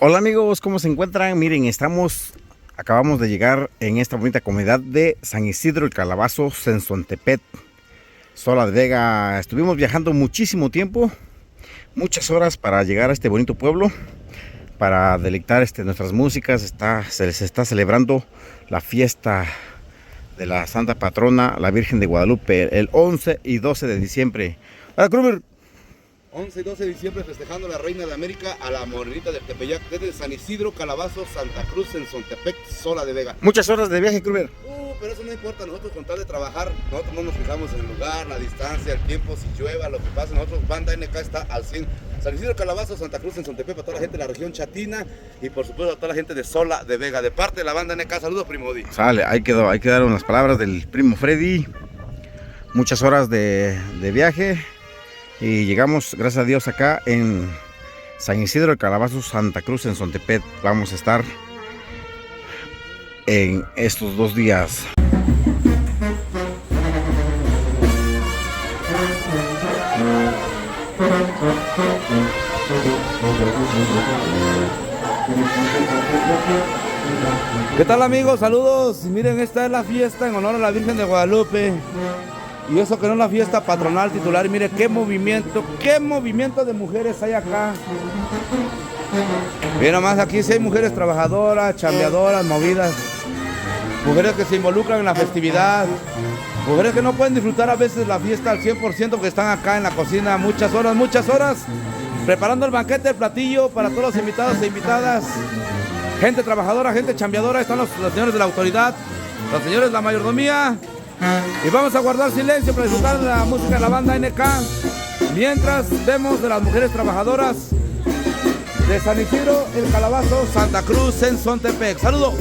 Hola amigos, ¿cómo se encuentran? Miren, acabamos de llegar en esta bonita comunidad de San Isidro el Calabazo, Sensontepec, Xola de Vega. Estuvimos viajando muchísimo tiempo, muchas horas para llegar a este bonito pueblo, para deleitar nuestras músicas. Se les está celebrando la fiesta de la Santa Patrona, la Virgen de Guadalupe, el 11 y 12 de diciembre. Hola, Kruber. 11 y 12 de diciembre festejando a la Reina de América, a la Morenita del Tepeyac, desde San Isidro, Calabazo, Santa Cruz, Sensontepec, Xola de Vega. Muchas horas de viaje, Kruber. Pero eso no importa, nosotros con tal de trabajar, nosotros no nos fijamos en el lugar, la distancia, el tiempo, si llueva, lo que pase. Nosotros, Banda NK está al 100. San Isidro, Calabazo, Santa Cruz, Sensontepec, para toda la gente de la región chatina y por supuesto a toda la gente de Xola de Vega. De parte de la Banda NK, saludos, primo Di. Sale, ahí quedó, ahí quedaron las palabras del primo Freddy. Muchas horas de viaje. Y llegamos, gracias a Dios, acá en San Isidro el Calabazo, Santa Cruz, Sensontepec. Vamos a estar en estos 2 días. ¿Qué tal amigos? Saludos. Miren, esta es la fiesta en honor a la Virgen de Guadalupe. Y eso que no es la fiesta patronal titular. Mire qué movimiento de mujeres hay acá. Mira nomás, aquí sí hay mujeres trabajadoras, chambeadoras, movidas. Mujeres que se involucran en la festividad. Mujeres que no pueden disfrutar a veces la fiesta al 100%, que están acá en la cocina muchas horas, preparando el banquete, el platillo para todos los invitados e invitadas. Gente trabajadora, gente chambeadora. Están los señores de la autoridad, los señores de la mayordomía. Y vamos a guardar silencio para disfrutar de la música de la Banda NK, mientras vemos de las mujeres trabajadoras de San Isidro, el Calabazo, Santa Cruz, Sensontepec. Saludos.